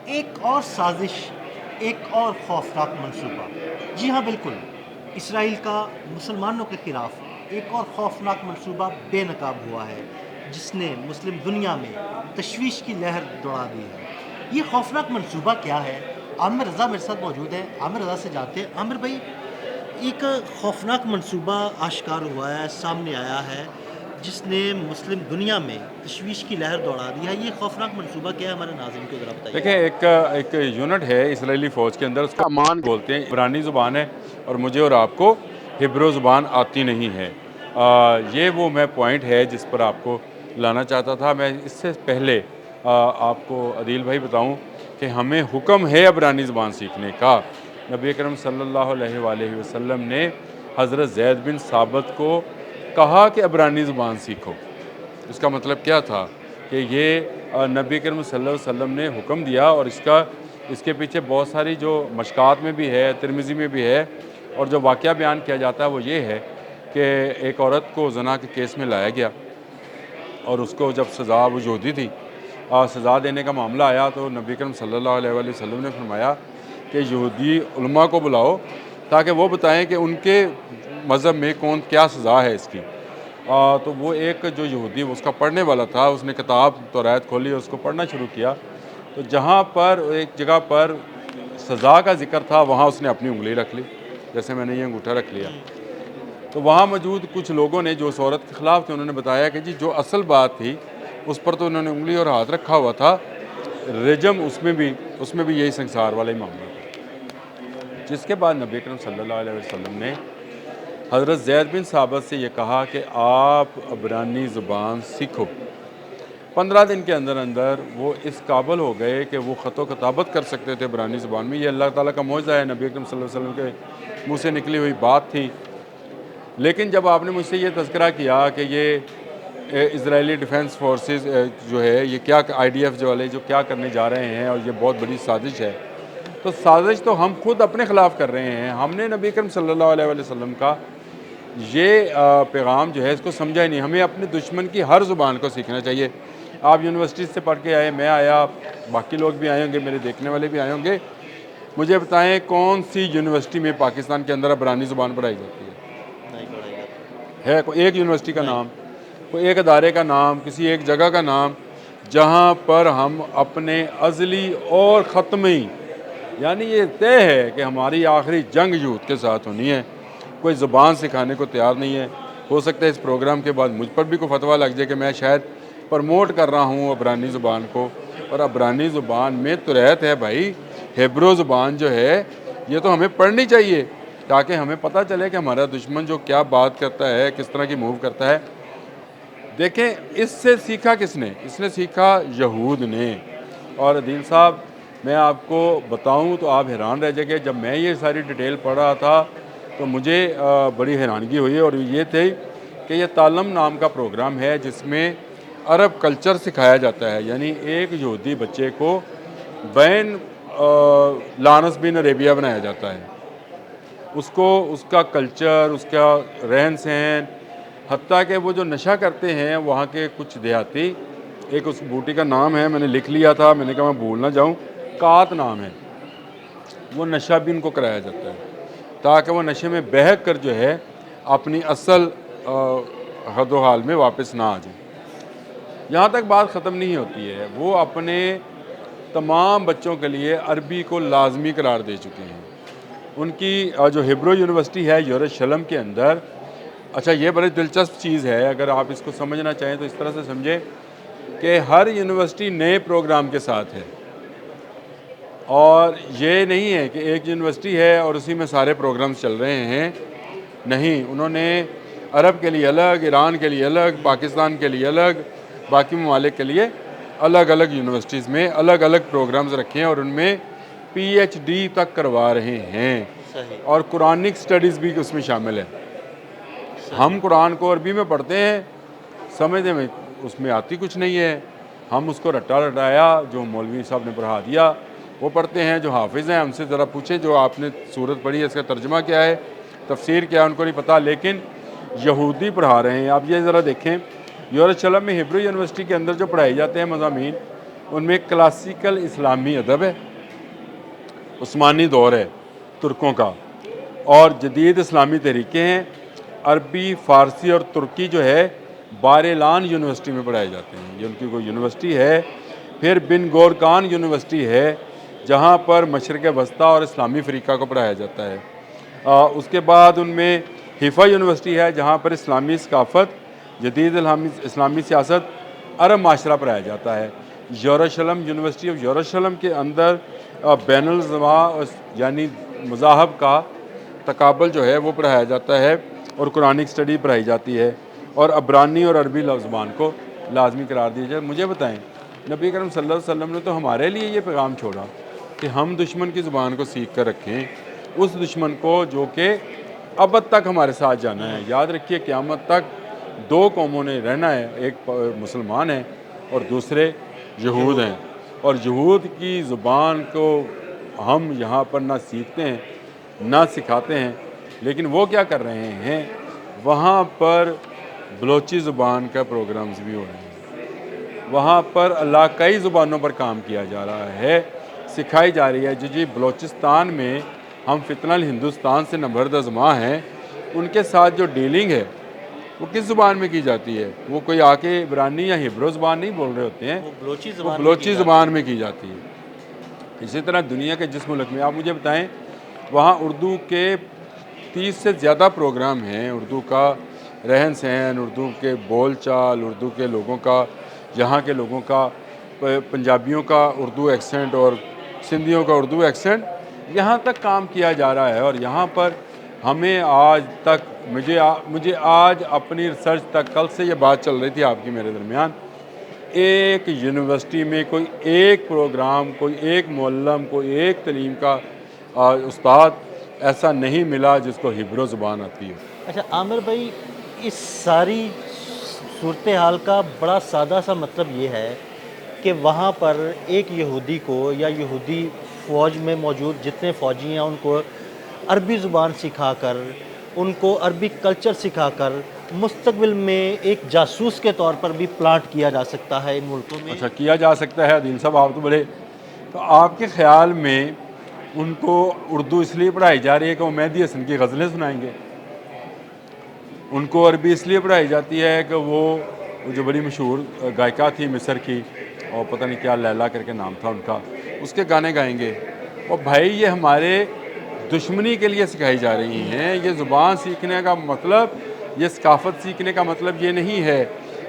ایک اور سازش، ایک اور خوفناک منصوبہ، جی ہاں بالکل، اسرائیل کا مسلمانوں کے خلاف ایک اور خوفناک منصوبہ بے نقاب ہوا ہے، جس نے مسلم دنیا میں تشویش کی لہر دوڑا دی ہے۔ یہ خوفناک منصوبہ کیا ہے؟ عامر رضا میرے ساتھ موجود ہے، عامر رضا سے جانتے ہیں۔ عامر بھائی، ایک خوفناک منصوبہ آشکار ہوا ہے، سامنے آیا ہے، جس نے مسلم دنیا میں تشویش کی لہر دوڑا دی ہے۔ یہ خوفناک منصوبہ کیا ہے؟ ہمارے ناظرین کو ذرا بتائیے۔ دیکھیں، ایک یونٹ ہے اسرائیلی فوج کے اندر، اس کو امان بولتے ہیں، عبرانی زبان ہے، اور مجھے اور آپ کو ہبرو زبان آتی نہیں ہے۔ یہ وہ میں پوائنٹ ہے جس پر آپ کو لانا چاہتا تھا۔ میں اس سے پہلے آپ کو عدیل بھائی بتاؤں کہ ہمیں حکم ہے عبرانی زبان سیکھنے کا۔ نبی اکرم صلی اللہ علیہ وآلہ وسلم نے حضرت زید بن ثابت کو کہا کہ عبرانی زبان سیکھو۔ اس کا مطلب کیا تھا کہ یہ نبی کریم صلی اللہ علیہ وسلم نے حکم دیا، اور اس کے پیچھے بہت ساری جو مشکات میں بھی ہے، ترمذی میں بھی ہے، اور جو واقعہ بیان کیا جاتا ہے وہ یہ ہے کہ ایک عورت کو زنا کے کیس میں لایا گیا، اور اس کو جب سزا وجودی تھی، سزا دینے کا معاملہ آیا، تو نبی کریم صلی اللہ علیہ وآلہ وسلم نے فرمایا کہ یہودی علماء کو بلاؤ تاکہ وہ بتائیں کہ ان کے مذہب میں کیا سزا ہے اس کی۔ تو وہ ایک جو یہودی اس کا پڑھنے والا تھا، اس نے کتاب توریت کھولی اور اس کو پڑھنا شروع کیا، تو جہاں پر ایک جگہ پر سزا کا ذکر تھا وہاں اس نے اپنی انگلی رکھ لی، جیسے میں نے یہ انگوٹھا رکھ لیا۔ تو وہاں موجود کچھ لوگوں نے جو اس عورت کے خلاف تھے، انہوں نے بتایا کہ جی جو اصل بات تھی اس پر تو انہوں نے انگلی اور ہاتھ رکھا ہوا تھا، رجم اس میں بھی یہی سنسار والا ہی معاملہ تھا۔ جس کے بعد نبی اکرم صلی اللہ علیہ وسلم نے حضرت زید بن ثابت سے یہ کہا کہ آپ عبرانی زبان سیکھو۔ 15 دن کے اندر اندر وہ اس قابل ہو گئے کہ وہ خط و کتابت کر سکتے تھے عبرانی زبان میں۔ یہ اللہ تعالیٰ کا معجزہ ہے، نبی اکرم صلی اللہ علیہ وسلم کے منہ سے نکلی ہوئی بات تھی۔ لیکن جب آپ نے مجھ سے یہ تذکرہ کیا کہ یہ اسرائیلی ڈیفنس فورسز جو ہے یہ کیا IDF جو والے جو کیا کرنے جا رہے ہیں اور یہ بہت بڑی سازش ہے، تو سازش تو ہم خود اپنے خلاف کر رہے ہیں۔ ہم نے نبی اکرم صلی اللہ علیہ وسلم کا یہ پیغام جو ہے اس کو سمجھا ہی نہیں۔ ہمیں اپنے دشمن کی ہر زبان کو سیکھنا چاہیے۔ آپ یونیورسٹی سے پڑھ کے آئے، میں آیا، باقی لوگ بھی آئے ہوں گے، میرے دیکھنے والے بھی آئے ہوں گے، مجھے بتائیں کون سی یونیورسٹی میں پاکستان کے اندر عبرانی زبان پڑھائی جاتی ہے کوئی ایک یونیورسٹی کا نام، کوئی ایک ادارے کا نام، کسی ایک جگہ کا نام جہاں پر ہم اپنے ازلی اور ختمی، یعنی یہ طے ہے کہ ہماری آخری جنگ یہود کے ساتھ ہونی ہے، کوئی زبان سکھانے کو تیار نہیں ہے۔ ہو سکتا ہے اس پروگرام کے بعد مجھ پر بھی کوئی فتویٰ لگ جائے کہ میں شاید پرموٹ کر رہا ہوں عبرانی زبان کو، اور عبرانی زبان میں توریت ہے بھائی، ہیبرو زبان جو ہے یہ تو ہمیں پڑھنی چاہیے تاکہ ہمیں پتہ چلے کہ ہمارا دشمن جو کیا بات کرتا ہے، کس طرح کی موو کرتا ہے۔ دیکھیں اس سے سیکھا کس نے؟ اس نے سیکھا یہود نے۔ اور عدیل صاحب میں آپ کو بتاؤں تو آپ حیران رہ جائیں گے، جب میں یہ ساری ڈیٹیل پڑھ رہا تھا تو مجھے بڑی حیرانگی ہوئی، اور یہ تھی کہ یہ تعلم نام کا پروگرام ہے جس میں عرب کلچر سکھایا جاتا ہے، یعنی ایک یہودی بچے کو بین لارنس بن عربیہ بنایا جاتا ہے، اس کو اس کا کلچر، اس کا رہن سہن، حتیٰ کہ وہ جو نشہ کرتے ہیں وہاں کے کچھ دیہاتی، ایک اس بوٹی کا نام ہے، میں نے لکھ لیا تھا، میں نے کہا میں بھول نہ جاؤں، کات نام ہے، وہ نشہ بھی ان کو کرایا جاتا ہے تاکہ وہ نشے میں بہک کر جو ہے اپنی اصل حد و حال میں واپس نہ آ جائیں۔ یہاں تک بات ختم نہیں ہوتی ہے، وہ اپنے تمام بچوں کے لیے عربی کو لازمی قرار دے چکے ہیں۔ ان کی جو ہیبرو یونیورسٹی ہے یروشلم کے اندر، اچھا یہ بڑی دلچسپ چیز ہے، اگر آپ اس کو سمجھنا چاہیں تو اس طرح سے سمجھیں کہ ہر یونیورسٹی نئے پروگرام کے ساتھ ہے، اور یہ نہیں ہے کہ ایک یونیورسٹی ہے اور اسی میں سارے پروگرامز چل رہے ہیں، نہیں، انہوں نے عرب کے لیے الگ، ایران کے لیے الگ، پاکستان کے لیے الگ، باقی ممالک کے لیے الگ الگ یونیورسٹیز میں الگ الگ پروگرامز رکھے ہیں، اور ان میں PhD تک کروا رہے ہیں، اور قرآنک سٹڈیز بھی اس میں شامل ہے۔ ہم قرآن کو عربی میں پڑھتے ہیں، سمجھنے میں اس میں آتی کچھ نہیں ہے، ہم اس کو رٹا رٹایا جو مولوی صاحب نے پڑھا دیا وہ پڑھتے ہیں، جو حافظ ہیں ہم سے ذرا پوچھیں جو آپ نے سورت پڑھی ہے اس کا ترجمہ کیا ہے، تفسیر کیا ہے، ان کو نہیں پتہ، لیکن یہودی پڑھا رہے ہیں۔ آپ یہ ذرا دیکھیں، یروشلم میں ہیبرو یونیورسٹی کے اندر جو پڑھائے جاتے ہیں مضامین، ان میں کلاسیکل اسلامی ادب ہے، عثمانی دور ہے ترکوں کا، اور جدید اسلامی طریقے ہیں۔ عربی، فارسی اور ترکی جو ہے بارلان یونیورسٹی میں پڑھائے جاتے ہیں، یہ ان کی کوئی یونیورسٹی ہے۔ پھر بن گورکان یونیورسٹی ہے جہاں پر مشرق وسطیٰ اور اسلامی افریقہ کو پڑھایا جاتا ہے۔ اس کے بعد ان میں حیفا یونیورسٹی ہے جہاں پر اسلامی ثقافت، جدید اسلامی سیاست، عرب معاشرہ پڑھایا جاتا ہے۔ یروشلم یونیورسٹی آف یروشلم کے اندر بین الزباں یعنی مذاہب کا تقابل جو ہے وہ پڑھایا جاتا ہے اور قرآنک اسٹڈی پڑھائی جاتی ہے، اور عبرانی اور عربی زبان کو لازمی قرار دیا جائے۔ مجھے بتائیں، نبی کرم صلی اللہ علیہ وسلم نے تو ہمارے لیے یہ پیغام چھوڑا کہ ہم دشمن کی زبان کو سیکھ کر رکھیں، اس دشمن کو جو کہ ابد تک ہمارے ساتھ جانا ہے۔ یاد رکھیے قیامت تک دو قوموں نے رہنا ہے، ایک مسلمان ہیں اور دوسرے یہود ہیں، اور یہود کی زبان کو ہم یہاں پر نہ سیکھتے ہیں نہ سکھاتے ہیں، لیکن وہ کیا کر رہے ہیں، وہاں پر بلوچی زبان کا پروگرامز بھی ہو رہے ہیں، وہاں پر علاقائی زبانوں پر کام کیا جا رہا ہے، سکھائی جا رہی ہے۔ جی بلوچستان میں ہم فتنہ الہندوستان سے نبرد ازماں ہیں، ان کے ساتھ جو ڈیلنگ ہے وہ کس زبان میں کی جاتی ہے؟ وہ کوئی آ کے عبرانی یا ہیبرو زبان نہیں بول رہے ہوتے ہیں، وہ بلوچی وہ بلوچی زبان میں کی جاتی ہے۔ اسی طرح دنیا کے جس ملک میں، آپ مجھے بتائیں، وہاں اردو کے 30 سے زیادہ پروگرام ہیں، اردو کا رہن سہن، اردو کے بول چال، اردو کے لوگوں کا، یہاں کے لوگوں کا، پنجابیوں کا اردو ایکسنٹ اور سندھیوں کا اردو ایکسنٹ، یہاں تک کام کیا جا رہا ہے۔ اور یہاں پر ہمیں آج تک، مجھے آج اپنی ریسرچ تک، کل سے یہ بات چل رہی تھی آپ کی میرے درمیان، ایک یونیورسٹی میں کوئی ایک پروگرام، کوئی ایک معلم، کوئی ایک تعلیم کا استاد ایسا نہیں ملا جس کو ہیبرو زبان آتی ہے۔ اچھا عامر بھائی، اس ساری صورتحال کا بڑا سادہ سا مطلب یہ ہے کہ وہاں پر ایک یہودی کو یا یہودی فوج میں موجود جتنے فوجی ہیں ان کو عربی زبان سکھا کر، ان کو عربی کلچر سکھا کر مستقبل میں ایک جاسوس کے طور پر بھی پلانٹ کیا جا سکتا ہے ان ملکوں میں۔ اچھا، کیا جا سکتا ہے؟ عدیل صاحب آپ تو بڑے، تو آپ کے خیال میں ان کو اردو اس لیے پڑھائی جا رہی ہے کہ وہ مہدی حسن کی غزلیں سنائیں گے؟ ان کو عربی اس لیے پڑھائی جاتی ہے کہ وہ جو بڑی مشہور گائکہ تھی مصر کی، اور پتہ نہیں کیا لیلا کر کے نام تھا ان کا، اس کے گانے گائیں گے؟ اور بھائی یہ ہمارے دشمنی کے لیے سکھائی جا رہی ہیں۔ یہ زبان سیکھنے کا مطلب، یہ ثقافت سیکھنے کا مطلب یہ نہیں ہے،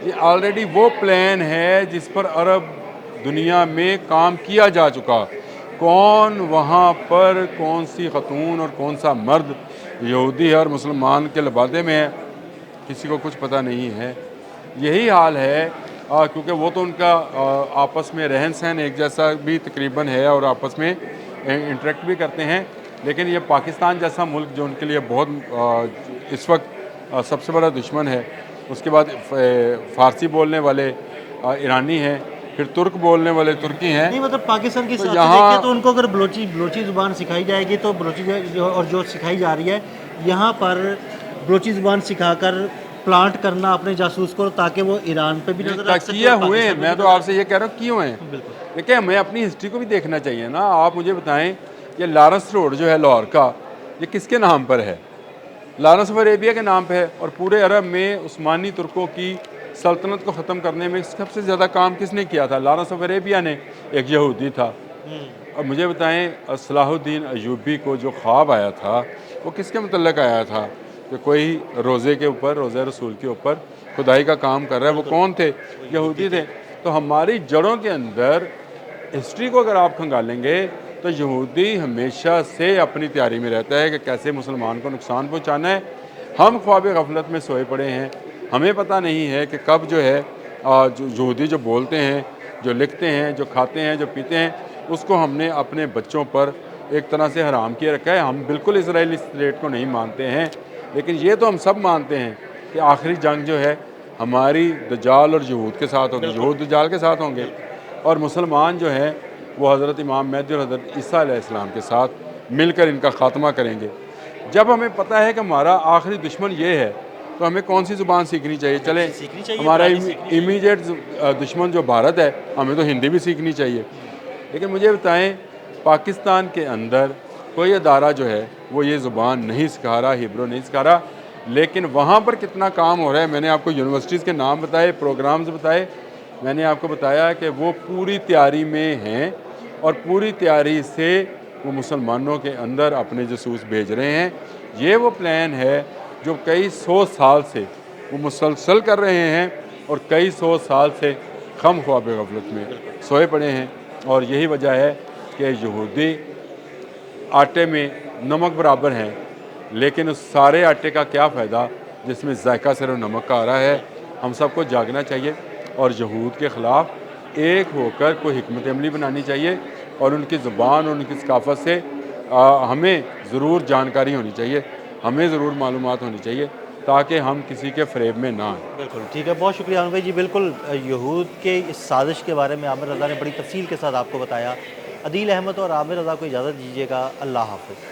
یہ آلریڈی وہ پلان ہے جس پر عرب دنیا میں کام کیا جا چکا۔ کون وہاں پر کون سی خاتون اور کون سا مرد یہودی اور مسلمان کے لبادے میں ہے، کسی کو کچھ پتہ نہیں ہے۔ یہی حال ہے، کیونکہ وہ تو ان کا آپس میں رہن سہن ایک جیسا بھی تقریباً ہے اور آپس میں انٹریکٹ بھی کرتے ہیں، لیکن یہ پاکستان جیسا ملک جو ان کے لیے بہت اس وقت سب سے بڑا دشمن ہے، اس کے بعد فارسی بولنے والے ایرانی ہیں، پھر ترک بولنے والے ترکی ہیں۔ نہیں مطلب پاکستان کی تو ساتھ یہاں دیکھیں تو ان کو اگر بلوچی زبان سکھائی جائے گی تو بلوچی اور جو سکھائی جا رہی ہے یہاں پر بلوچی زبان سکھا کر پلانٹ کرنا اپنے جاسوس کو، تاکہ وہ ایران پہ بھی نظر رکھ سکے کیے اور ہوئے ہیں۔ پاکستان پہ میں بھی تو آپ سے یہ کہہ رہا ہوں کیوں ہیں، بالکل۔ دیکھیں ہمیں اپنی ہسٹری کو بھی دیکھنا چاہیے نا۔ آپ مجھے بتائیں، یہ لارنس روڈ جو ہے لاہور کا، یہ کس کے نام پر ہے؟ لارنس آف عربیہ کے نام پہ ہے۔ اور پورے عرب میں عثمانی ترکوں کی سلطنت کو ختم کرنے میں سب سے زیادہ کام کس نے کیا تھا؟ لارنس آف عربیہ نے، ایک یہودی تھا۔ اور مجھے بتائیں، صلاح الدین ایوبی کو جو خواب آیا تھا وہ کس کے متعلق آیا تھا؟ کہ کوئی روزے کے اوپر، روزہ رسول کے اوپر خدائی کا کام کر رہا ہے، وہ کون تھے؟ یہودی تھے۔ تو ہماری جڑوں کے اندر ہسٹری کو اگر آپ کھنگالیں گے تو یہودی ہمیشہ سے اپنی تیاری میں رہتا ہے کہ کیسے مسلمان کو نقصان پہنچانا ہے۔ ہم خواب غفلت میں سوئے پڑے ہیں، ہمیں پتہ نہیں ہے کہ کب جو ہے جو یہودی جو بولتے ہیں، جو لکھتے ہیں، جو کھاتے ہیں، جو پیتے ہیں، اس کو ہم نے اپنے بچوں پر ایک طرح سے حرام کیے رکھا ہے۔ ہم بالکل اسرائیلی اسٹیٹ کو نہیں مانتے ہیں، لیکن یہ تو ہم سب مانتے ہیں کہ آخری جنگ جو ہے ہماری دجال اور یہود کے ساتھ ہوگی، یہود دجال کے ساتھ ہوں گے، اور مسلمان جو ہیں وہ حضرت امام مہدی اور حضرت عیسیٰ علیہ السلام کے ساتھ مل کر ان کا خاتمہ کریں گے۔ جب ہمیں پتہ ہے کہ ہمارا آخری دشمن یہ ہے تو ہمیں کون سی زبان سیکھنی چاہیے؟ چلیں سیکھنی چاہیے، ہمارا پرانی سیکھنی چاہیے۔ امیجیٹ دشمن جو بھارت ہے، ہمیں تو ہندی بھی سیکھنی چاہیے۔ لیکن مجھے بتائیں پاکستان کے اندر کوئی ادارہ جو ہے وہ یہ زبان نہیں سکھا رہا، ہیبرو نہیں سکھا رہا، لیکن وہاں پر کتنا کام ہو رہا ہے۔ میں نے آپ کو یونیورسٹیز کے نام بتائے، پروگرامز بتائے، میں نے آپ کو بتایا کہ وہ پوری تیاری میں ہیں اور پوری تیاری سے وہ مسلمانوں کے اندر اپنے جاسوس بھیج رہے ہیں۔ یہ وہ پلان ہے جو کئی سو سال سے وہ مسلسل کر رہے ہیں اور کئی سو سال سے خم خواب غفلت میں سوئے پڑے ہیں، اور یہی وجہ ہے کہ یہودی آٹے میں نمک برابر ہیں، لیکن اس سارے آٹے کا کیا فائدہ جس میں ذائقہ صرف نمک کا آ رہا ہے۔ ہم سب کو جاگنا چاہیے اور یہود کے خلاف ایک ہو کر کوئی حکمت عملی بنانی چاہیے، اور ان کی زبان اور ان کی ثقافت سے ہمیں ضرور جانکاری ہونی چاہیے، ہمیں ضرور معلومات ہونی چاہیے تاکہ ہم کسی کے فریب میں نہ آئیں۔ بالکل ٹھیک ہے، بہت شکریہ عامر بھائی جی۔ بالکل یہود کے اس سازش کے بارے میں عامر رضا نے بڑی تفصیل کے ساتھ آپ کو بتایا۔ عدیل احمد اور عامر رضا کو اجازت دیجیے گا، اللہ حافظ۔